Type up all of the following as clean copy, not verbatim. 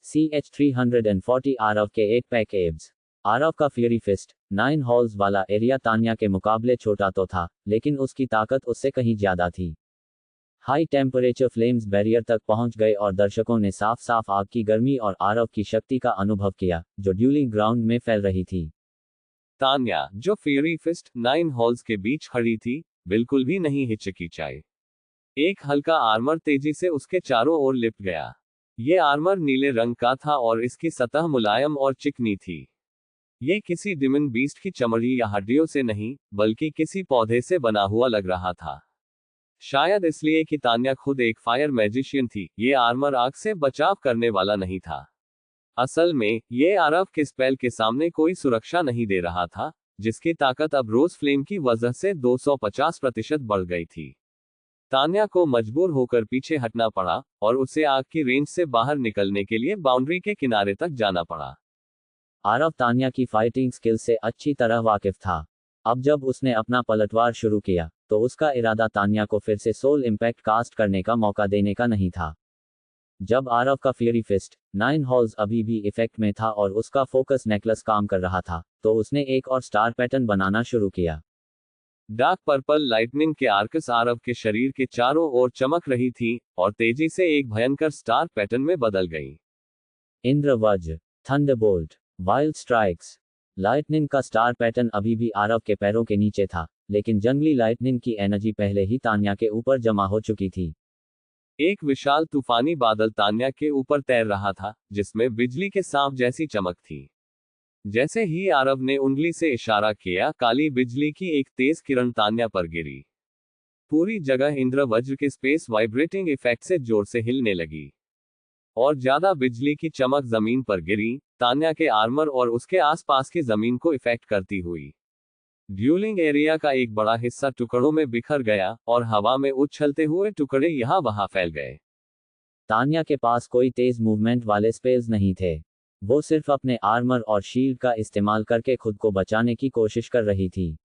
CH340 Aarav के 8 pack abs. Aarav का Fury fist 9 holes वाला एरिया तान्या के मुकाबले छोटा तो था, लेकिन उसकी ताकत उससे कहीं ज्यादा थी। हाई टेम्परेचर फ्लेम्स बैरियर तक पहुंच गए और दर्शकों ने साफ साफ आग की गर्मी और आरव की शक्ति का अनुभव किया, जो ड्यूलिंग ग्राउंड में फैल रही थी। तान्या, जो फ्यूरी फिस्ट 9 हॉल्स के बीच खड़ी थी, बिल्कुल भी नहीं हिचकिचाई। एक हल्का आर्मर तेजी से उसके चारों ओर लिपट गया। ये आर्मर नीले रंग का था और इसकी सतह मुलायम और चिकनी थी। ये किसी डिमन बीस्ट की चमड़ी या हड्डियों से नहीं, बल्कि किसी पौधे से बना हुआ लग रहा था। शायद इसलिए कि तान्या खुद एक फायर मैजिशियन थी, ये आर्मर आग से बचाव करने वाला नहीं था। असल में, ये आरव के स्पेल के सामने कोई सुरक्षा नहीं दे रहा था, जिसकी ताकत अब रोज फ्लेम की वजह से 250% बढ़ गई थी। तान्या को मजबूर होकर पीछे हटना पड़ा, और उसे आग की रेंज से बाहर निकलने के लिए बाउंड्री के किनारे तक जाना पड़ा। आरव तान्या की फाइटिंग स्किल से अच्छी तरह वाकिफ था। अब जब उसने अपना पलटवार शुरू किया, तो उसका इरादा तान्या को फिर से सोल इम्पैक्ट कास्ट करने का मौका देने का नहीं था। जब आरव का फ्यूरी फिस्ट 9 हॉल्स अभी भी इफेक्ट में था और उसका फोकस नेकलेस काम कर रहा था, तो उसने एक और स्टार पैटर्न बनाना शुरू किया। डार्क पर्पल लाइटनिंग के आर्कस आरव के शरीर के चारों ओर चमक रही थी, और तेजी से एक भयंकर स्टार पैटर्न में बदल गई। Indravajra, Thunderbolt, wild strikes. Lightning का स्टार पैटर्न अभी भी आरव के पैरों के नीचे था, लेकिन जंगली लाइटनिंग की एनर्जी पहले ही तान्या के ऊपर जमा हो चुकी थी। एक विशाल तूफानी बादल तान्या के ऊपर तैर रहा था, जिसमें बिजली के सांप जैसी चमक थी। जैसे ही आरव ने उंगली से इशारा किया, काली बिजली की एक तेज किरण तान्या पर गिरी। पूरी जगह इंद्रवज्र के स्पेस वाइब्रेटिंग इफेक्ट से जोर से हिलने लगी, और ज्यादा बिजली की चमक जमीन पर गिरी, तान्या के आर्मर और उसके आसपास की जमीन को इफेक्ट करती हुई। ड्यूलिंग एरिया का एक बड़ा हिस्सा टुकड़ों में बिखर गया, और हवा में उछलते हुए टुकड़े यहां वहां फैल गए। तान्या के पास कोई तेज मूवमेंट वाले स्पेल्स नहीं थे। वो सिर्फ अपने आर्मर और शील्ड का इस्तेमाल करके खुद को बचाने की कोशिश कर रही थी।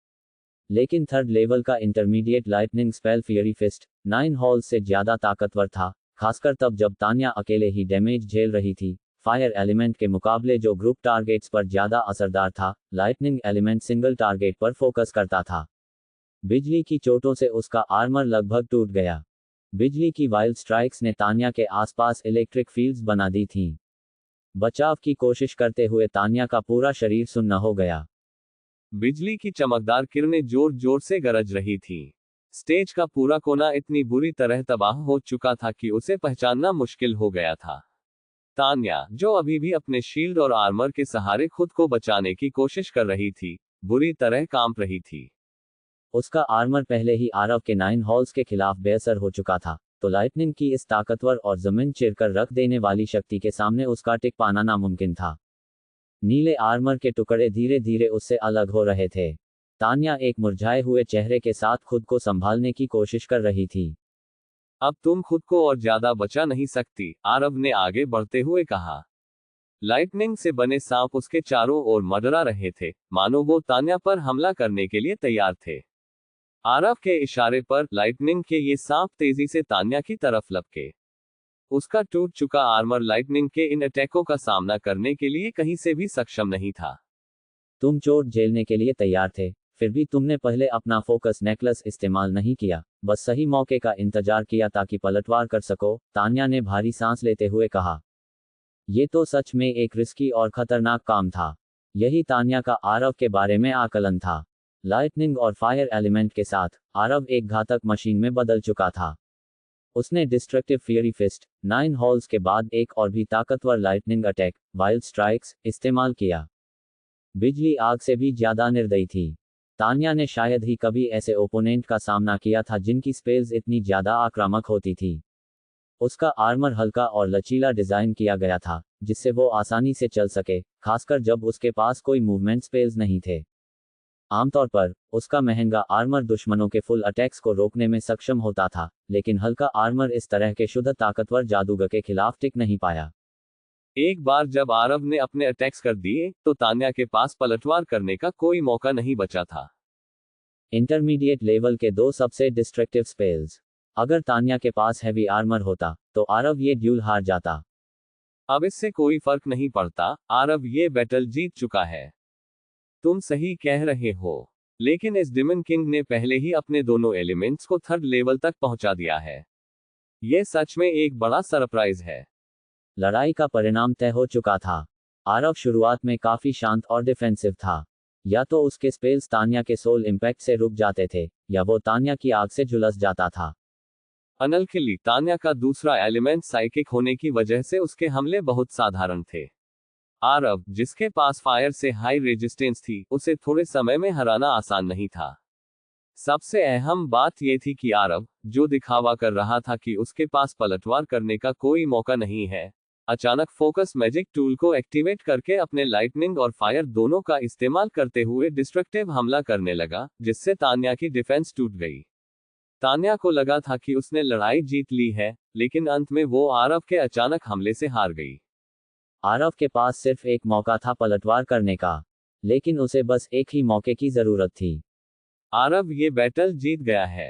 लेकिन थर्ड लेवल का intermediate lightning spell fury fist 9 हॉल्स से ज्यादा ताकतवर था, खासकर तब जब तान्या अकेले ही डैमेज झेल रही थी। फायर एलिमेंट के मुकाबले जो ग्रुप टारगेट्स पर ज्यादा असरदार था, लाइटनिंग एलिमेंट सिंगल टारगेट पर फोकस करता था। बिजली की चोटों से उसका आर्मर लगभग टूट गया। बिजली की वाइल्ड स्ट्राइक्स ने तान्या के आसपास इलेक्ट्रिक फील्ड्स बना दी थीं। बचाव की कोशिश करते हुए तान्या का पूरा शरीर सुन्न हो गया। बिजली की चमकदार किरणें जोर जोर से गरज रही थी। स्टेज का पूरा कोना इतनी बुरी तरह तबाह हो चुका था कि उसे पहचानना मुश्किल हो गया था। तान्या, जो अभी भी अपने शील्ड और आर्मर के सहारे खुद को बचाने की कोशिश कर रही थी, बुरी तरह कांप रही थी। उसका आर्मर पहले ही आरव के 9 हॉल्स के खिलाफ बेअसर हो चुका था, तो लाइटनिंग की इस ताकतवर और जमीन चिरकर रख देने वाली शक्ति के सामने उसका टिक पाना नामुमकिन था। नीले आर्मर के टुकड़े धीरे धीरे उससे अलग हो रहे थे। तान्या एक मुरझाए हुए चेहरे के साथ खुद को संभालने की कोशिश कर रही थी। अब तुम खुद को और ज्यादा बचा नहीं सकती, आरव ने आगे बढ़ते हुए कहा। लाइटनिंग से बने सांप उसके चारों ओर मंडरा रहे थे, मानो वो तान्या पर हमला करने के लिए तैयार थे। आरव के इशारे पर लाइटनिंग के ये सांप तेजी से तान्या की तरफ लपके। उसका टूट चुका आर्मर लाइटनिंग के इन अटैकों का सामना करने के लिए कहीं से भी सक्षम नहीं था। तुम चोट झेलने के लिए तैयार थे, फिर भी तुमने पहले अपना फोकस नेकलेस इस्तेमाल नहीं किया, बस सही मौके का इंतजार किया ताकि पलटवार कर सको, तान्या ने भारी सांस लेते हुए कहा। ये तो सच में एक रिस्की और खतरनाक काम था। यही तान्या का आरव के बारे में आकलन था। लाइटनिंग और फायर एलिमेंट के साथ, आरव एक घातक मशीन में बदल चुका था। उसने डिस्ट्रक्टिव फ्यूरी फिस्ट 9 हॉल्स के बाद एक और भी ताकतवर लाइटनिंग अटैक, वाइल्ड स्ट्राइक्स, इस्तेमाल किया। बिजली आग से भी ज्यादा निर्दयी थी। तान्या ने शायद ही कभी ऐसे ओपोनेंट का सामना किया था जिनकी स्पेल्स इतनी ज्यादा आक्रामक होती थी। उसका आर्मर हल्का और लचीला डिजाइन किया गया था, जिससे वो आसानी से चल सके, खासकर जब उसके पास कोई मूवमेंट स्पेल्स नहीं थे। आमतौर पर, उसका महंगा आर्मर दुश्मनों के फुल अटैक्स को रोकने में सक्षम होता था, लेकिन हल्का आर्मर इस तरह के शुद्ध ताकतवर जादूगर के खिलाफ टिक नहीं पाया। एक बार जब आरव ने अपने अटैक्स कर दिए, तो तान्या के पास पलटवार करने का कोई मौका नहीं बचा था। इंटरमीडिएट लेवल के दो सबसे डिस्ट्रक्टिव स्पेल्स। अगर तान्या के पास हैवी आर्मर होता, तो आरव ये ड्यूल हार जाता। अब इससे कोई फर्क नहीं पड़ता, आरव ये बैटल जीत चुका है। तुम सही कह रहे हो, लेकिन इस डिमन किंग ने पहले ही अपने दोनों एलिमेंट्स को थर्ड लेवल तक पहुंचा दिया है। यह सच में एक बड़ा सरप्राइज है। लड़ाई का परिणाम तय हो चुका था। आरव शुरुआत में काफी शांत और डिफेंसिव था। या तो उसके स्पेल्स तान्या के सोल इम्पैक्ट से रुक जाते थे, या वो तान्या की आग से झुलस जाता था। अनलखिली तान्या का दूसरा एलिमेंट साइकिक होने की वजह से उसके हमले बहुत साधारण थे। आरव, जिसके पास फायर से हाई रेजिस्टेंस थी, उसे थोड़े समय में हराना आसान नहीं था। सबसे अहम बात यह थी कि आरव, जो दिखावा कर रहा था कि उसके पास पलटवार करने का कोई मौका नहीं है, अचानक फोकस मैजिक टूल को एक्टिवेट करके अपने लाइटनिंग और फायर दोनों का इस्तेमाल करते हुए डिस्ट्रक्टिव हमला करने लगा, जिससे तान्या की डिफेंस टूट गई। तान्या को लगा था कि उसने लड़ाई जीत ली है, लेकिन अंत में वो आरव के अचानक हमले से हार गई। आरव के पास सिर्फ एक मौका था पलटवार करने का, लेकिन उसे बस एक ही मौके की जरूरत थी। आरव ये बैटल जीत गया है।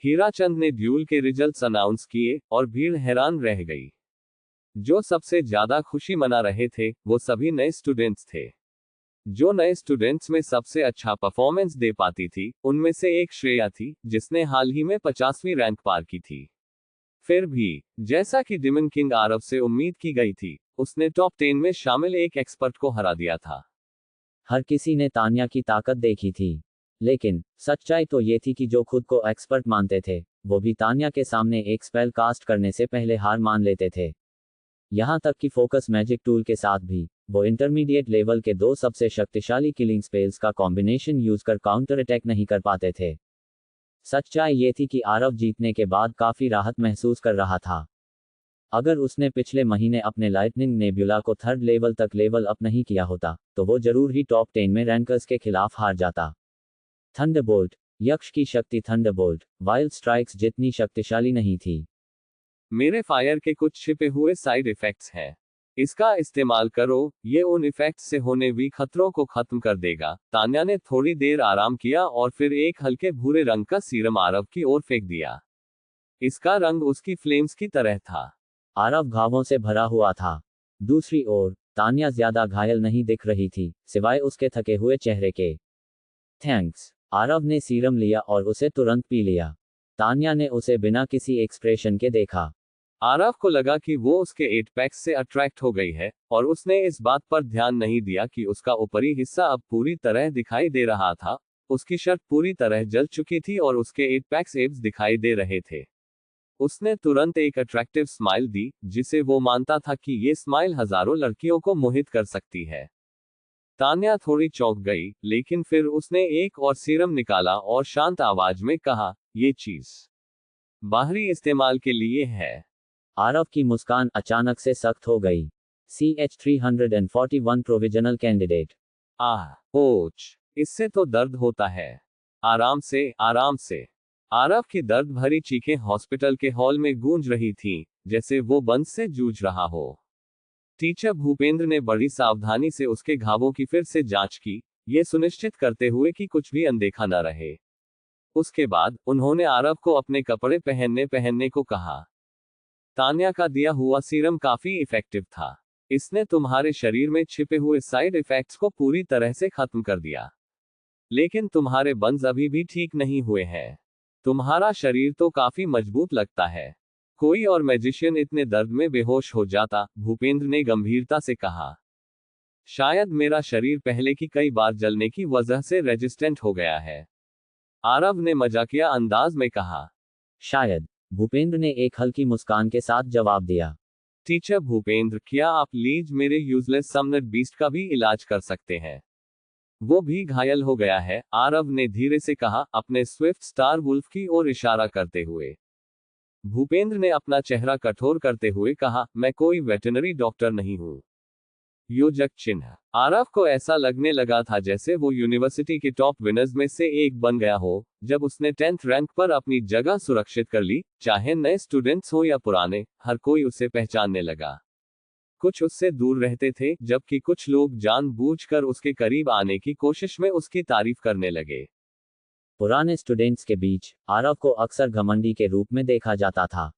हीराचंद ने ड्यूल के रिजल्ट्स अनाउंस किए और भीड़ हैरान रह गई। जो सबसे ज्यादा खुशी मना रहे थे, वो सभी नए स्टूडेंट्स थे। जो नए स्टूडेंट्स में सबसे अच्छा परफॉर्मेंस दे पाती थी, उनमें से एक श्रेया थी, जिसने हाल ही में 50वीं रैंक पार की थी। फिर भी, जैसा कि डिमन किंग आरव से उम्मीद की गई थी, उसने टॉप 10 में शामिल एक एक्सपर्ट को हरा दिया था। हर किसी ने तान्या की ताकत देखी थी, लेकिन सच्चाई तो ये थी कि जो खुद को एक्सपर्ट मानते थे, वो भी तान्या के सामने एक स्पेल कास्ट करने से पहले हार मान लेते थे। यहाँ तक कि फोकस मैजिक टूल के साथ भी, वो इंटरमीडिएट लेवल के दो सबसे शक्तिशाली किलिंग स्पेल्स का कॉम्बिनेशन यूज कर काउंटर अटैक नहीं कर पाते थे। सच्चाई ये थी कि आरव जीतने के बाद काफी राहत महसूस कर रहा था। अगर उसने पिछले महीने अपने लाइटनिंग नेब्युला को थर्ड लेवल तक लेवल अप नहीं किया होता, तो वो जरूर ही टॉप 10 में रैंकर्स के खिलाफ हार जाता। थंडरबोल्ट, यक्ष की शक्ति थंडरबोल्ट, वाइल्ड स्ट्राइक्स जितनी शक्तिशाली नहीं थी। मेरे फायर के कुछ छिपे हुए साइड इफेक्ट्स हैं। इसका इस्तेमाल करो, ये उन इफेक्ट्स से होने भी खतरों को खत्म कर देगा। तान्या ने थोड़ी देर आराम किया और फिर एक हल्के भूरे रंग का सीरम आरव की ओर फेंक दिया। इसका रंग उसकी फ्लेम्स की तरह था। आरव घावों से भरा हुआ था। दूसरी ओर, तान्या ज्यादा घायल नहीं दिख रही थी, सिवाय उसके थके हुए चेहरे के। थैंक्स। आरव ने सीरम लिया और उसे तुरंत पी लिया। तान्या ने उसे बिना किसी एक्सप्रेशन के देखा। आरव को लगा कि वो उसके 8 पैक्स से अट्रैक्ट हो गई है, और उसने इस बात पर ध्यान नहीं दिया कि उसका ऊपरी हिस्सा अब पूरी तरह दिखाई दे रहा था। उसकी शर्ट पूरी तरह जल चुकी थी और उसके 8 पैक्स एब्स दिखाई दे रहे थे। उसने तुरंत एक अट्रैक्टिव स्माइल दी, जिसे वो मानता था कि ये स्माइल हजारों लड़कियों को मोहित कर सकती है। तान्या थोड़ी चौंक गई, लेकिन फिर उसने एक और सीरम निकाला और शांत आवाज में कहा, ये चीज बाहरी इस्तेमाल के लिए है। आरव की मुस्कान अचानक से सख्त हो गई। CH-341 provisional candidate. ओच, इससे तो दर्द होता है। आराम से, आराम से। आरव की दर्द भरी चीखें हॉस्पिटल के हॉल में गूंज रही थीं, जैसे वो बंद से जूझ रहा हो। टीचर भूपेंद्र ने बड़ी सावधानी से उसके घावों की फिर से जांच की, ये सुनिश्चित करते हुए कि कुछ भी अनदेखा न रहे। उसके बाद उन्होंने आरव को अपने कपड़े पहनने को कहा। तान्या का दिया हुआ सीरम काफी इफेक्टिव था। इसने तुम्हारे शरीर में छिपे हुए साइड इफेक्ट्स को पूरी तरह से खत्म कर दिया। लेकिन तुम्हारे बंज अभी भी ठीक नहीं हुए हैं। तुम्हारा शरीर तो काफी मजबूत लगता है। कोई और मैजिशियन इतने दर्द में बेहोश हो जाता, भूपेंद्र ने गंभीरता से कहा। शायद मेरा शरीर पहले की कई बार जलने की वजह से रेजिस्टेंट हो गया है, आरव ने मजाकिया अंदाज में कहा। शायद, भूपेंद्र ने एक हल्की मुस्कान के साथ जवाब दिया। टीचर भूपेंद्र, क्या आप प्लीज मेरे यूजलेस समनेट बीस्ट का भी इलाज कर सकते हैं? वो भी घायल हो गया है, आरव ने धीरे से कहा, अपने स्विफ्ट स्टार वुल्फ की ओर इशारा करते हुए। भूपेंद्र ने अपना चेहरा कठोर करते हुए कहा, मैं कोई वेटरनरी डॉक्टर नहीं हूं। योजक चिन्ह। आरव को ऐसा लगने लगा था जैसे वो यूनिवर्सिटी के टॉप विनर्स में से एक बन गया हो, जब उसने 10th रैंक पर अपनी जगह सुरक्षित कर ली। चाहे नए स्टूडेंट्स हो या पुराने, हर कोई उसे पहचानने लगा। कुछ उससे दूर रहते थे, जबकि कुछ लोग जानबूझकर उसके करीब आने की कोशिश में उसकी तारीफ करने लगे। पुराने स्टूडेंट्स के बीच, आरव को अक्सर घमंडी के रूप में देखा जाता था।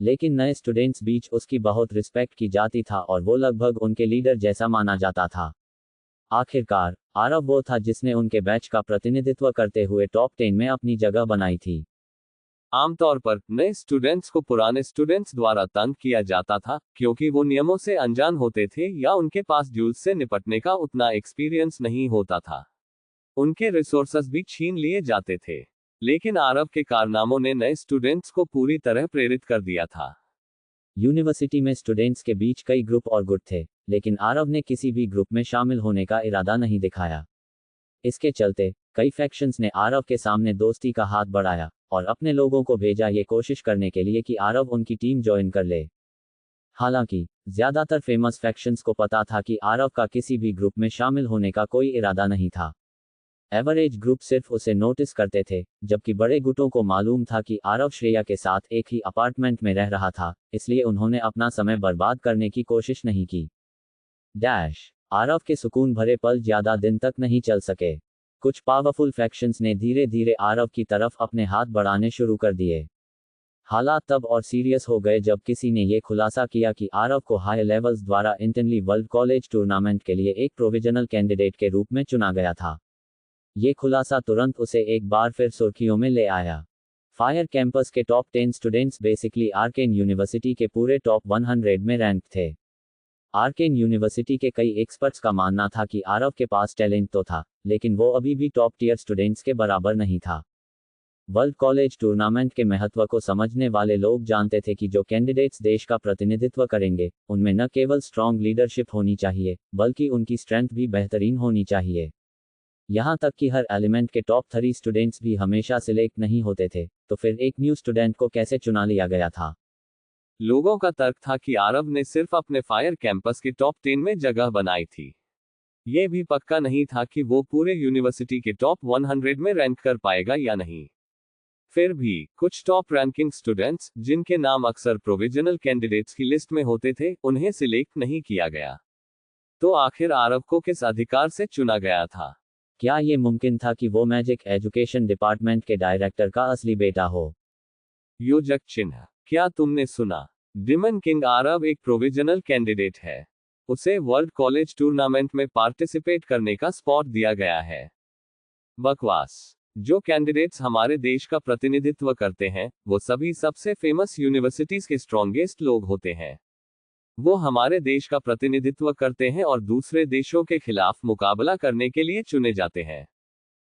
लेकिन नए स्टूडेंट्स बीच उसकी बहुत रिस्पेक्ट की जाती था और वो लगभग उनके लीडर जैसा माना जाता था। आखिरकार आरव वो था जिसने उनके बैच का प्रतिनिधित्व करते हुए टॉप 10 में अपनी जगह बनाई थी। आमतौर पर नए स्टूडेंट्स को पुराने स्टूडेंट्स द्वारा तंग किया जाता था क्योंकि वो नियमों से अनजान होते थे या उनके पास ड्यूल्स से निपटने का उतना एक्सपीरियंस नहीं होता था। उनके रिसोर्सेज भी छीन लिए जाते थे। लेकिन आरव के कारनामों ने नए स्टूडेंट्स को पूरी तरह प्रेरित कर दिया था। यूनिवर्सिटी में स्टूडेंट्स के बीच कई ग्रुप और गुट थे, लेकिन आरव ने किसी भी ग्रुप में शामिल होने का इरादा नहीं दिखाया। इसके चलते कई फैक्शंस ने आरव के सामने दोस्ती का हाथ बढ़ाया और अपने लोगों को भेजा ये कोशिश करने के लिए कि आरव उनकी टीम ज्वाइन कर ले। हालांकि ज्यादातर फेमस फैक्शंस को पता था कि आरव का किसी भी ग्रुप में शामिल होने का कोई इरादा नहीं था। एवरेज ग्रुप सिर्फ उसे नोटिस करते थे, जबकि बड़े गुटों को मालूम था कि आरव श्रेया के साथ एक ही अपार्टमेंट में रह रहा था, इसलिए उन्होंने अपना समय बर्बाद करने की कोशिश नहीं की। आरव के सुकून भरे पल ज्यादा दिन तक नहीं चल सके। कुछ पावरफुल फैक्शंस ने धीरे धीरे आरव की तरफ अपने हाथ बढ़ाने शुरू कर दिए। हालात तब और सीरियस हो गए जब किसी ने यह खुलासा किया कि आरव को हाई लेवल्स द्वारा इंटरनली वर्ल्ड कॉलेज टूर्नामेंट के लिए एक प्रोविजनल कैंडिडेट के रूप में चुना गया था। ये खुलासा तुरंत उसे एक बार फिर सुर्खियों में ले आया। फायर कैंपस के top 10 students basically arcane university के पूरे टॉप 100 में रैंक थे। आर्केन यूनिवर्सिटी के कई एक्सपर्ट्स का मानना था कि आरव के पास टैलेंट तो था, लेकिन वो अभी भी टॉप टियर स्टूडेंट्स के बराबर नहीं था। वर्ल्ड कॉलेज टूर्नामेंट के महत्व को समझने वाले लोग जानते थे कि जो कैंडिडेट्स देश का प्रतिनिधित्व करेंगे, उनमें न केवल स्ट्रॉन्ग लीडरशिप होनी चाहिए, बल्कि उनकी स्ट्रेंथ भी बेहतरीन होनी चाहिए। यहाँ तक कि हर एलिमेंट के टॉप 3 स्टूडेंट्स भी हमेशा सिलेक्ट नहीं होते थे, तो फिर एक न्यू स्टूडेंट को कैसे चुना लिया गया था? लोगों का तर्क था कि आरव ने सिर्फ अपने फायर कैंपस के टॉप 10 में जगह बनाई थी। यह भी पक्का नहीं था कि वो पूरे यूनिवर्सिटी के टॉप 100 में रैंक कर पाएगा या नहीं। फिर भी कुछ टॉप रैंकिंग स्टूडेंट्स, जिनके नाम अक्सर प्रोविजनल कैंडिडेट्स की लिस्ट में होते थे, उन्हें सिलेक्ट नहीं किया गया। तो आखिर आरव को किस अधिकार से चुना गया था? क्या ये मुमकिन था कि वो मैजिक एजुकेशन डिपार्टमेंट के डायरेक्टर का असली बेटा हो? योजक चिन्ह। क्या तुमने सुना? डिमन किंग आरव एक प्रोविजनल कैंडिडेट है। उसे वर्ल्ड कॉलेज टूर्नामेंट में पार्टिसिपेट करने का स्पॉट दिया गया है। बकवास। जो कैंडिडेट्स हमारे देश का प्रतिनिधित्व करते हैं, वो सभी सबसे फेमस यूनिवर्सिटीज के स्ट्रॉन्गेस्ट लोग होते हैं। वो हमारे देश का प्रतिनिधित्व करते हैं और दूसरे देशों के खिलाफ मुकाबला करने के लिए चुने जाते हैं।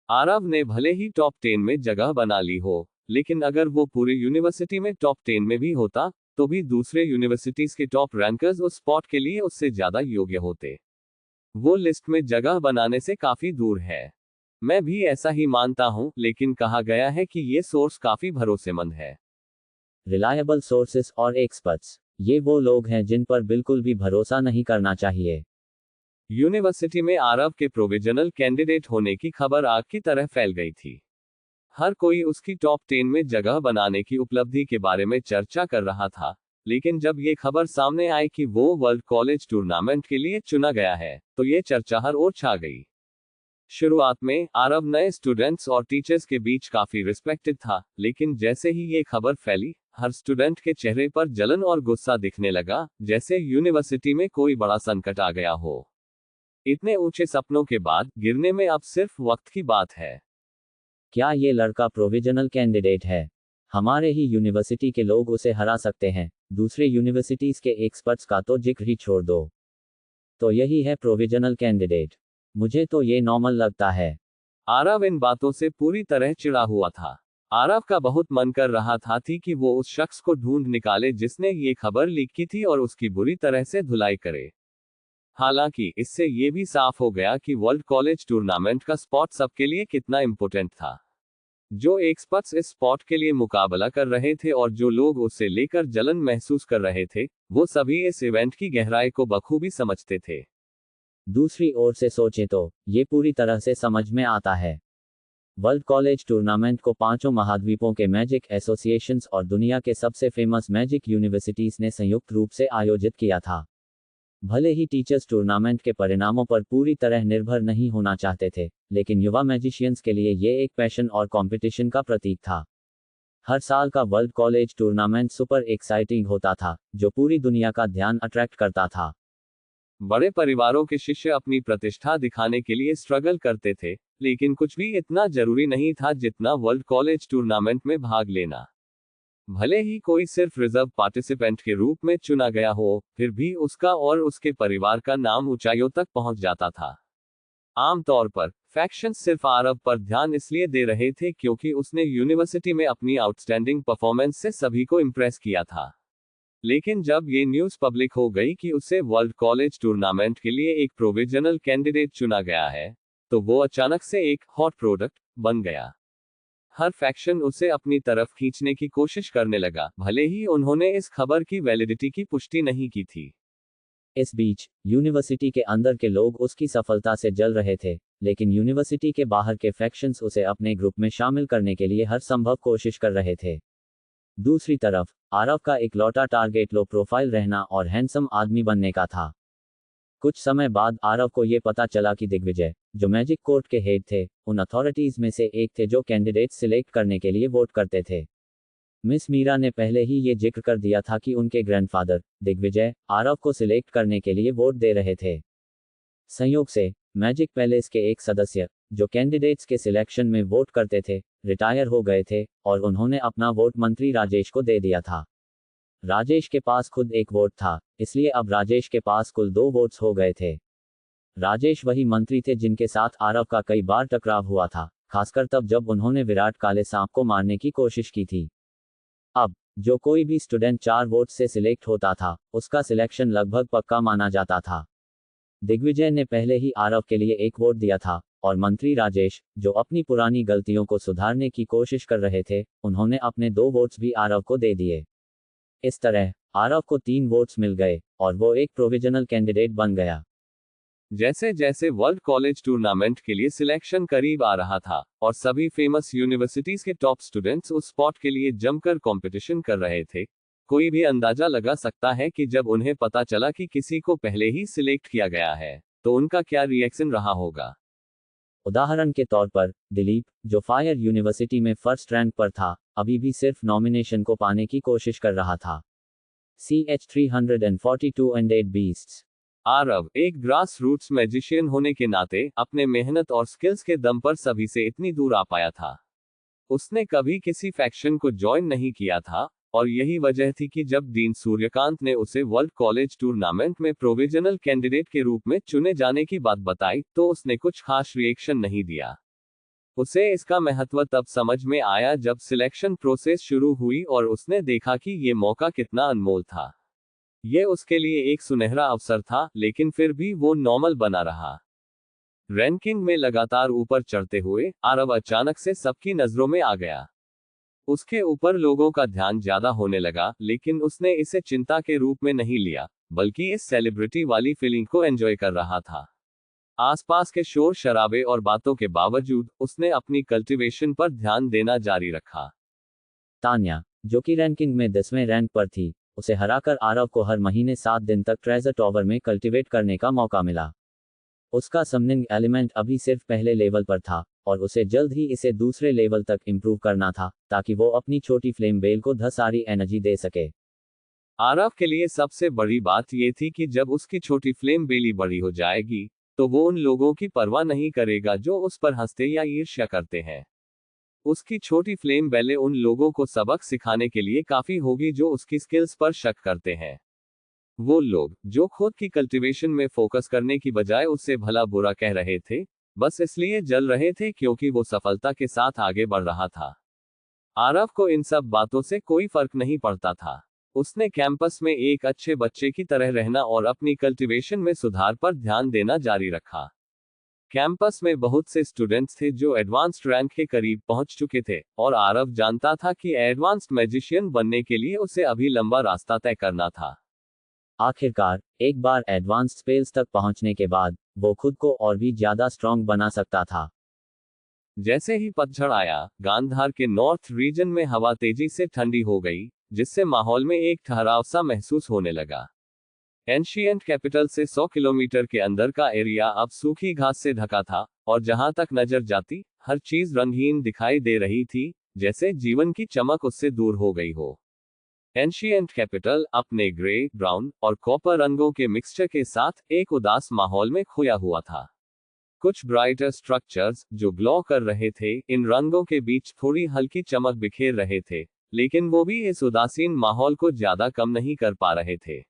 आरव ने भले ही टॉप 10 में जगह बना ली हो, लेकिन अगर वो पूरी यूनिवर्सिटी में टॉप 10 में भी होता, तो भी दूसरे यूनिवर्सिटीज के टॉप रैंकर्स उस स्पॉट के लिए उससे ज्यादा योग्य होते। वो लिस्ट में जगह बनाने से काफी दूर है। मैं भी ऐसा ही मानता हूं, लेकिन कहा गया है कि ये सोर्स काफी भरोसेमंद है। रिलायबल सोर्सेस और एक्सपर्ट्स, ये वो लोग हैं जिन पर बिल्कुल भी भरोसा नहीं करना चाहिए। यूनिवर्सिटी में आरव के प्रोविजनल कैंडिडेट होने की खबर आग की तरह फैल गई थी। हर कोई उसकी टॉप 10 में जगह बनाने की उपलब्धि के बारे में चर्चा कर रहा था, लेकिन जब ये खबर सामने आई कि वो वर्ल्ड कॉलेज टूर्नामेंट के लिए चुना गया है, तो ये चर्चा हर ओर छा गई। शुरुआत में आरव नए स्टूडेंट्स और टीचर्स के बीच काफी रिस्पेक्टेड था, लेकिन जैसे ही ये खबर फैली, हर स्टूडेंट के चेहरे पर जलन और गुस्सा दिखने लगा, जैसे यूनिवर्सिटी में कोई बड़ा संकट आ गया हो। इतने ऊंचे सपनों के बाद गिरने में अब सिर्फ वक्त की बात है। क्या ये लड़का प्रोविजनल कैंडिडेट है? हमारे ही यूनिवर्सिटी के लोग उसे हरा सकते हैं, दूसरे यूनिवर्सिटीज के एक्सपर्ट्स का तो जिक्र ही छोड़ दो। तो यही है प्रोविजनल कैंडिडेट? मुझे तो ये नॉर्मल लगता है। आरव इन बातों से पूरी तरह चिढ़ा हुआ था। आरव का बहुत मन कर रहा था कि वो उस शख्स को ढूंढ निकाले जिसने ये खबर लीक की थी और उसकी बुरी तरह से धुलाई करे। हालांकि इससे ये भी साफ हो गया कि वर्ल्ड कॉलेज टूर्नामेंट का स्पॉट सबके लिए कितना इंपॉर्टेंट था। जो एक्सपर्ट्स इस स्पॉट के लिए मुकाबला कर रहे थे और जो लोग उसे लेकर जलन महसूस कर रहे थे, वो सभी इस इवेंट की गहराई को बखूबी समझते थे। दूसरी ओर से सोचें तो ये पूरी तरह से समझ में आता है। वर्ल्ड कॉलेज टूर्नामेंट को 5 महाद्वीपों के मैजिक एसोसिएशंस और दुनिया के सबसे फेमस मैजिक यूनिवर्सिटीज ने संयुक्त रूप से आयोजित किया था। भले ही टीचर्स टूर्नामेंट के परिणामों पर पूरी तरह निर्भर नहीं होना चाहते थे, लेकिन युवा मैजिशियंस के लिए ये एक पैशन और कंपटीशन का प्रतीक था। हर साल का world college tournament super exciting होता था, जो पूरी दुनिया का ध्यान अट्रैक्ट करता था। बड़े परिवारों के शिष्य अपनी प्रतिष्ठा दिखाने के लिए स्ट्रगल करते थे, लेकिन कुछ भी इतना जरूरी नहीं था जितना वर्ल्ड कॉलेज टूर्नामेंट में भाग लेना। भले ही कोई सिर्फ रिजर्व पार्टिसिपेंट के रूप में चुना गया हो, फिर भी उसका और उसके परिवार का नाम ऊंचाइयों तक पहुंच जाता था। आमतौर पर फैक्शंस सिर्फ आरव पर ध्यान इसलिए दे रहे थे क्योंकि उसने यूनिवर्सिटी में अपनी आउटस्टैंडिंग परफॉर्मेंस से सभी को इम्प्रेस किया था। लेकिन जब ये न्यूज़ पब्लिक हो गई कि उसे वर्ल्ड कॉलेज टूर्नामेंट के लिए एक प्रोविजनल कैंडिडेट चुना गया है, तो वो अचानक से एक हॉट प्रोडक्ट बन गया। हर फैक्शन उसे अपनी तरफ खींचने की कोशिश करने लगा, भले ही उन्होंने इस खबर की वैलिडिटी की पुष्टि नहीं की थी। इस बीच यूनिवर्सिटी के अंदर के लोग उसकी सफलता से जल रहे थे, लेकिन यूनिवर्सिटी के बाहर के फैक्शंस उसे अपने ग्रुप में शामिल करने के लिए हर संभव कोशिश कर रहे थे। दूसरी तरफ आरव का इकलौता टारगेट लो प्रोफाइल रहना और हैंडसम आदमी बनने का था। कुछ समय बाद आरव को यह पता चला कि दिग्विजय, जो मैजिक कोर्ट के हेड थे, उन अथॉरिटीज में से एक थे जो कैंडिडेट सिलेक्ट करने के लिए वोट करते थे। मिस मीरा ने पहले ही ये जिक्र कर दिया था कि उनके ग्रैंडफादर दिग्विजय आरव को सिलेक्ट करने के लिए वोट दे रहे थे। संयोग से मैजिक पैलेस के एक सदस्य, जो कैंडिडेट्स के सिलेक्शन में वोट करते थे, रिटायर हो गए थे और उन्होंने अपना वोट मंत्री राजेश को दे दिया था। राजेश के पास खुद एक वोट था, इसलिए अब राजेश के पास कुल 2 वोट्स हो गए थे। राजेश वही मंत्री थे जिनके साथ आरव का कई बार टकराव हुआ था, खासकर तब जब उन्होंने विराट काले सांप को मारने की कोशिश की थी। अब जो कोई भी स्टूडेंट 4 वोट से सिलेक्ट होता था, उसका सिलेक्शन लगभग पक्का माना जाता था। दिग्विजय ने पहले ही आरव के लिए एक वोट दिया था और मंत्री राजेश, जो अपनी पुरानी गलतियों को सुधारने की कोशिश कर रहे थे, उन्होंने अपने 2 वोट्स भी आरव को दे दिए। इस तरह आरव को 3 वोट्स मिल गए और वो एक प्रोविजनल कैंडिडेट बन गया। जैसे जैसे वर्ल्ड कॉलेज टूर्नामेंट के लिए सिलेक्शन करीब आ रहा था और सभी फेमस यूनिवर्सिटीज के टॉप स्टूडेंट्स उस स्पॉट के लिए जमकर कंपटीशन कर रहे थे, कोई भी अंदाजा लगा सकता है कि जब उन्हें पता चला कि किसी को पहले ही सिलेक्ट किया गया है, तो उनका क्या रिएक्शन रहा होगा। उदाहरण के तौर पर दिलीप, जो फायर यूनिवर्सिटी में फर्स्ट रैंक पर था, अभी भी सिर्फ नॉमिनेशन को पाने की कोशिश कर रहा था। CH 342 and 8 Beasts। आरव एक ग्रास रूट्स मैजिशियन होने के नाते अपने मेहनत और स्किल्स के दम पर सभी से इतनी दूर आ पाया था। उसने कभी किसी फैक्शन को ज्वाइन नहीं किया था, और यही वजह थी कि जब डीन सूर्यकांत ने उसे वर्ल्ड कॉलेज टूर्नामेंट में प्रोविजनल कैंडिडेट के रूप में चुने जाने की बात बताई, तो उसने कुछ खास रिएक्शन नहीं दिया। उसे इसका महत्व तब समझ में आया जब सिलेक्शन प्रोसेस शुरू हुई और उसने देखा कि ये मौका कितना अनमोल था। यह उसके लिए एक सुनहरा अवसर था, लेकिन फिर भी वो नॉर्मल बना रहा। रैंकिंग में लगातार ऊपर चढ़ते हुए आरव अचानक से सबकी नजरों में आ गया। उसके ऊपर लोगों का ध्यान ज्यादा होने लगा, लेकिन उसने इसे चिंता के रूप में नहीं लिया, बल्कि इस सेलिब्रिटी वाली फीलिंग को एंजॉय कर रहा था। आसपास के शोर शराबे और बातों के बावजूद उसने अपनी कल्टीवेशन पर ध्यान देना जारी रखा। तान्या, जो कि रैंकिंग में 10वें रैंक पर थी, उसे हराकर आरव को हर महीने 7 दिन तक ट्रेजर टॉवर में कल्टीवेट करने का मौका मिला। उसका समनिंग एलिमेंट अभी सिर्फ पहले लेवल पर था और उसे जल्द ही इसे दूसरे लेवल तक इंप्रूव करना था, ताकि वो अपनी छोटी फ्लेम बेल को सारी एनर्जी दे सके। आरव के लिए सबसे बड़ी बात यह थी कि जब उसकी छोटी फ्लेम बेली बड़ी हो जाएगी, तो वो उन लोगों की परवाह नहीं करेगा जो उस पर हंसते या ईर्ष्या करते हैं। उसकी छोटी फ्लेम बेले उन लोगों को सबक सिखाने के लिए काफी होगी जो उसकी स्किल्स पर शक करते हैं। वो लोग जो खुद की कल्टीवेशन में फोकस करने की बजाय उससे भला बुरा कह रहे थे, बस इसलिए जल रहे थे क्योंकि वो सफलता के साथ आगे बढ़ रहा था। आरव को इन सब बातों से कोई फर्क नहीं पड़ता था। उसने कैंपस में एक अच्छे बच्चे की तरह रहना और अपनी कल्टीवेशन में सुधार पर ध्यान देना जारी रखा। कैंपस में बहुत से स्टूडेंट्स थे जो एडवांस्ड रैंक के करीब पहुंच चुके थे, और आरव जानता था कि एडवांस्ड मैजिशियन बनने के लिए उसे अभी लंबा रास्ता तय करना था। आखिरकार एक बार एडवांस्ड स्पेल्स तक पहुंचने के बाद वो खुद को और भी ज्यादा स्ट्रॉन्ग बना सकता था। जैसे ही पतझड़ आया, गांधार के नॉर्थ रीजन में हवा तेजी से ठंडी हो गई, जिससे माहौल में एक ठहराव सा महसूस होने लगा। एंशिएंट कैपिटल से 100 किलोमीटर के अंदर का एरिया अब सूखी घास से ढका था, और जहां तक नजर जाती, हर चीज रंगहीन दिखाई दे रही थी, जैसे जीवन की चमक उससे दूर हो गई हो। एंशिएंट कैपिटल अपने ग्रे, ब्राउन और कॉपर रंगों के मिक्सचर के साथ एक उदास माहौल में खोया हुआ था। कुछ ब्राइटर स्ट्रक्चर्स जो ग्लो कर रहे थे, इन रंगों के बीच थोड़ी हल्की चमक बिखेर रहे थे, लेकिन वो भी इस उदासीन माहौल को ज्यादा कम नहीं कर पा रहे थे।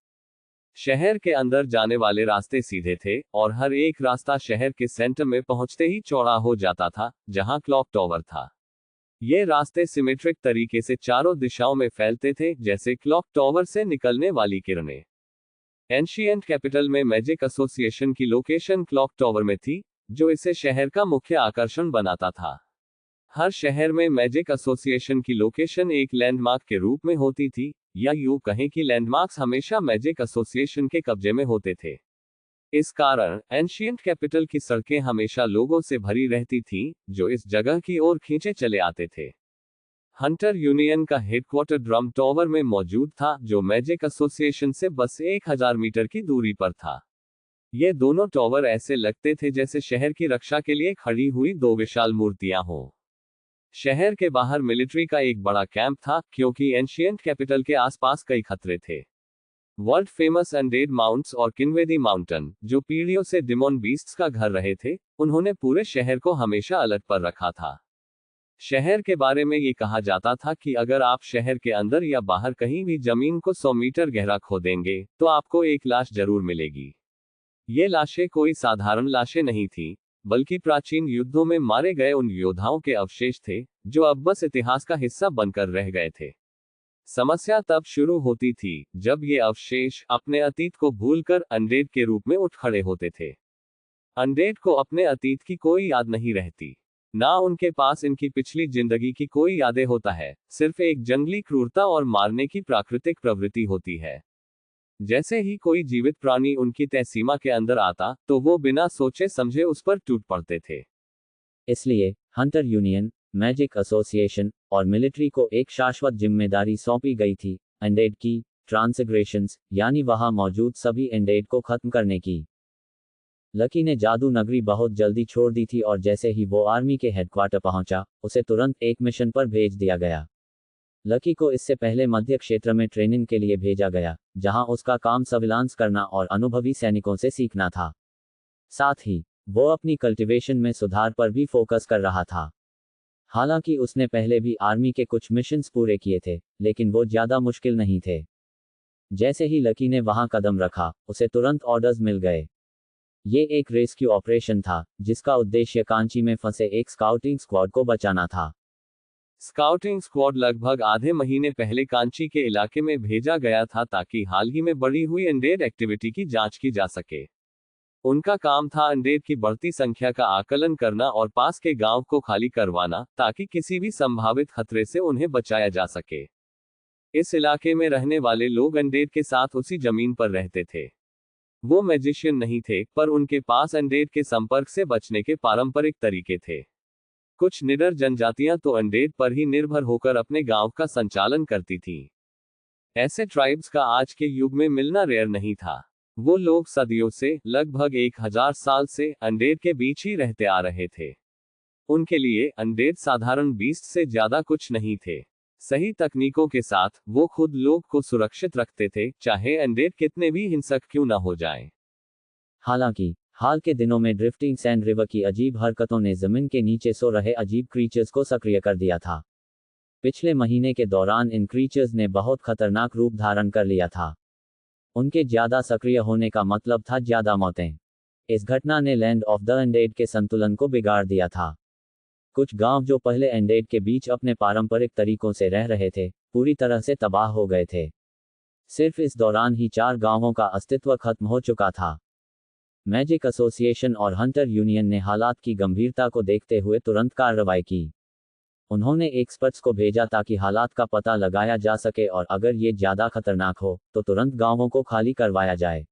शहर के अंदर जाने वाले रास्ते सीधे थे और हर एक रास्ता शहर के सेंटर में पहुंचते ही चौड़ा हो जाता था, जहां क्लॉक टॉवर था। ये रास्ते सिमेट्रिक तरीके से चारों दिशाओं में फैलते थे, जैसे क्लॉक टॉवर से निकलने वाली किरणें। एंशिएंट कैपिटल में मैजिक एसोसिएशन की लोकेशन क्लॉक टॉवर में थी, जो इसे शहर का मुख्य आकर्षण बनाता था। हर शहर में मैजिक एसोसिएशन की लोकेशन एक लैंडमार्क के रूप में होती थी, या यूं कहें कि लैंडमार्क्स हमेशा मैजिक एसोसिएशन के कब्जे में होते थे। इस कारण एंशिएंट कैपिटल की सड़कें हमेशा लोगों से भरी रहती थीं, जो इस जगह की ओर खींचे चले आते थे। हंटर यूनियन का हेडक्वार्टर ड्रम टॉवर में मौजूद था, जो मैजिक एसोसिएशन से बस 1000 मीटर की दूरी पर था। ये दोनों टॉवर ऐसे लगते थे जैसे शहर की रक्षा के लिए खड़ी हुई दो विशाल मूर्तियां हों। शहर के बाहर मिलिट्री का एक बड़ा कैंप था, क्योंकि एंशिएंट कैपिटल के आसपास कई खतरे थे। वर्ल्ड फेमस अनडेड माउंट्स और किन्वेदी माउंटेन, जो पीढ़ियों से डिमोन बीस्ट्स का घर रहे थे, उन्होंने पूरे शहर को हमेशा अलर्ट पर रखा था। शहर के बारे में ये कहा जाता था कि अगर आप शहर के अंदर या बाहर कहीं भी जमीन को 100 मीटर गहरा खोदेंगे, तो आपको एक लाश जरूर मिलेगी। ये लाशें कोई साधारण लाशें नहीं थीं, बल्कि प्राचीन युद्धों में मारे गए उन योद्धाओं के अवशेष थे, जो अब बस इतिहास का हिस्सा बनकर रह गए थे। समस्या तब शुरू होती थी जब ये अवशेष अपने अतीत को भूलकर अनडेड के रूप में उठ खड़े होते थे। अनडेड को अपने अतीत की कोई याद नहीं रहती, ना उनके पास इनकी पिछली जिंदगी की कोई यादें होता है, सिर्फ एक जंगली क्रूरता और मारने की प्राकृतिक प्रवृत्ति होती है। जैसे ही कोई जीवित प्राणी उनकी तय सीमा के अंदर आता, तो वो बिना सोचे समझे उस पर टूट पड़ते थे। इसलिए हंटर यूनियन, मैजिक एसोसिएशन और मिलिट्री को एक शाश्वत जिम्मेदारी सौंपी गई थी, अनडेड की ट्रांसग्रेशंस, यानी वहां मौजूद सभी अनडेड को खत्म करने की। लकी ने जादू नगरी बहुत जल्दी छोड़ दी थी और जैसे ही वो आर्मी के हेडक्वार्टर पहुंचा, उसे तुरंत एक मिशन पर भेज दिया गया। लकी को इससे पहले मध्य क्षेत्र में ट्रेनिंग के लिए भेजा गया, जहां उसका काम सर्विलांस करना और अनुभवी सैनिकों से सीखना था। साथ ही वो अपनी कल्टीवेशन में सुधार पर भी फोकस कर रहा था। हालांकि उसने पहले भी आर्मी के कुछ मिशंस पूरे किए थे, लेकिन वो ज्यादा मुश्किल नहीं थे। जैसे ही लकी ने वहां कदम रखा, उसे तुरंत ऑर्डर्स मिल गए। ये एक रेस्क्यू ऑपरेशन था, जिसका उद्देश्य कांची में फंसे एक स्काउटिंग स्क्वाड को बचाना था। स्काउटिंग स्क्वाड लगभग आधे महीने पहले कांची के इलाके में भेजा गया था, ताकि हाल ही में बढ़ी हुई अनडेड एक्टिविटी की जांच की जा सके। उनका काम था अनडेड की बढ़ती संख्या का आकलन करना और पास के गांव को खाली करवाना, ताकि किसी भी संभावित खतरे से उन्हें बचाया जा सके। इस इलाके में रहने वाले लोग अनडेड के साथ उसी जमीन पर रहते थे। वो मैजिशियन नहीं थे, पर उनके पास अनडेड के संपर्क से बचने के पारंपरिक तरीके थे। कुछ निडर जनजातियां तो अनडेड पर ही निर्भर होकर अपने गांव का संचालन करती थीं। ऐसे ट्राइब्स का आज के युग में मिलना रेयर नहीं था। वो लोग सदियों से, लगभग 1000 साल से अनडेड के बीच ही रहते आ रहे थे। उनके लिए अनडेड साधारण बीस्ट से ज्यादा कुछ नहीं थे। सही तकनीकों के साथ वो खुद लोग को सुरक्षित रखते थे, चाहे अनडेड कितने भी हिंसक क्यों न हो जाएं। हालांकि हाल के दिनों में ड्रिफ्टिंग सैंड रिवर की अजीब हरकतों ने जमीन के नीचे सो रहे अजीब क्रीचर्स को सक्रिय कर दिया था। पिछले महीने के दौरान इन क्रीचर्स ने बहुत खतरनाक रूप धारण कर लिया था। उनके ज्यादा सक्रिय होने का मतलब था ज्यादा मौतें। इस घटना ने लैंड ऑफ द अनडेड के संतुलन को बिगाड़ दिया था। कुछ गांव जो पहले अनडेड के बीच अपने पारंपरिक तरीकों से रह रहे थे, पूरी तरह से तबाह हो गए थे। सिर्फ इस दौरान ही 4 गांवों का अस्तित्व खत्म हो चुका था। मैजिक एसोसिएशन और हंटर यूनियन ने हालात की गंभीरता को देखते हुए तुरंत कार्रवाई की। उन्होंने एक्सपर्ट्स को भेजा ताकि हालात का पता लगाया जा सके और अगर ये ज्यादा खतरनाक हो, तो तुरंत गांवों को खाली करवाया जाए।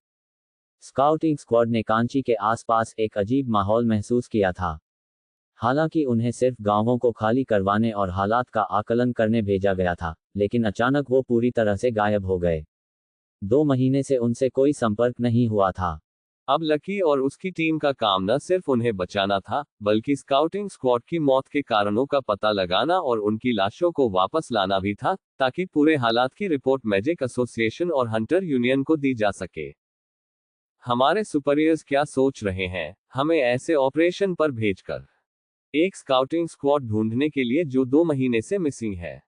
स्काउटिंग स्क्वाड ने कांची के आसपास एक अजीब माहौल महसूस किया था। हालांकि उन्हें सिर्फ गांवों को खाली करवाने और हालात का आकलन करने भेजा गया था, लेकिन अचानक वो पूरी तरह से गायब हो गए। 2 महीने से उनसे कोई संपर्क नहीं हुआ था। अब लकी और उसकी टीम का काम न सिर्फ उन्हें बचाना था, बल्कि स्काउटिंग स्क्वाड की मौत के कारणों का पता लगाना और उनकी लाशों को वापस लाना भी था, ताकि पूरे हालात की रिपोर्ट मैजिक एसोसिएशन और हंटर यूनियन को दी जा सके। हमारे सुपीरियर्स क्या सोच रहे हैं, हमें ऐसे ऑपरेशन पर भेजकर एक स्काउटिंग स्क्वाड ढूंढने के लिए जो 2 महीने से मिसिंग है।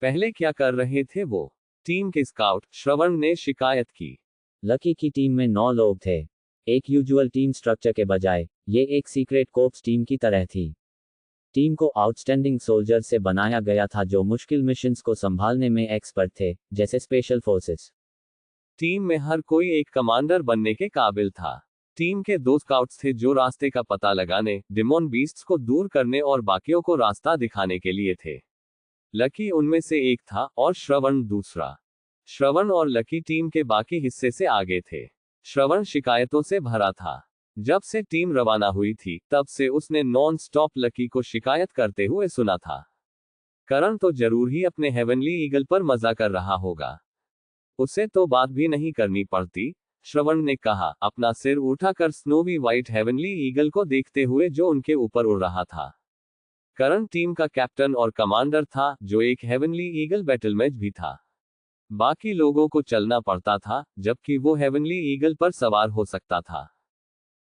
पहले क्या कर रहे थे वो? टीम के स्काउट श्रवण ने शिकायत की। लकी की टीम में 9 लोग थे। एक यूजुअल टीम स्ट्रक्चर के बजाय ये एक सीक्रेट कोप्स टीम की तरह थी। टीम को आउटस्टैंडिंग सोल्जर से बनाया गया था जो मुश्किल मिशंस को संभालने में एक्सपर्ट थे, जैसे स्पेशल फोर्सेस। टीम में हर कोई एक कमांडर बनने के काबिल था। टीम के 2 स्काउट्स थे जो रास्ते का पता लगाने, डिमोन बीस्ट्स को दूर करने और बाकियों को रास्ता दिखाने के लिए थे। लकी उनमें से एक था और श्रवण दूसरा। श्रवण और लकी टीम के बाकी हिस्से से आगे थे। श्रवण शिकायतों से भरा था। जब से टीम रवाना हुई थी, तब से उसने नॉन स्टॉप लकी को शिकायत करते हुए सुना था। करण तो जरूर ही अपने हेवनली ईगल पर मजा कर रहा होगा, उसे तो बात भी नहीं करनी पड़ती, श्रवण ने कहा, अपना सिर उठाकर स्नोवी व्हाइट हेवनली ईगल को देखते हुए जो उनके ऊपर उड़ रहा था। करण टीम का कैप्टन और कमांडर था, जो एक हेवनली ईगल बैटलमैच भी था। बाकी लोगों को चलना पड़ता था, जबकि वो हेवनली ईगल पर सवार हो सकता था।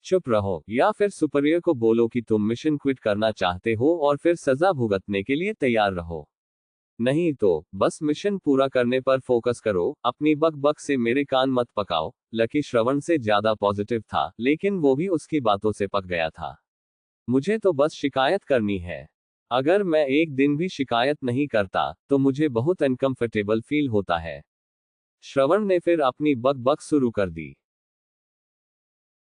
चुप रहो, या फिर सुपीरियर को बोलो कि तुम मिशन क्विट करना चाहते हो और फिर सजा भुगतने के लिए तैयार रहो। नहीं तो बस मिशन पूरा करने पर फोकस करो, अपनी बक बक से मेरे कान मत पकाओ। लकी श्रवण से ज्यादा पॉजिटिव था, लेकिन वो भी उसकी बातों से पक गया था। मुझे तो बस शिकायत करनी है। अगर मैं एक दिन भी शिकायत नहीं करता, तो मुझे बहुत अनकंफर्टेबल फील होता है। श्रवण ने फिर अपनी बक बक शुरू कर दी।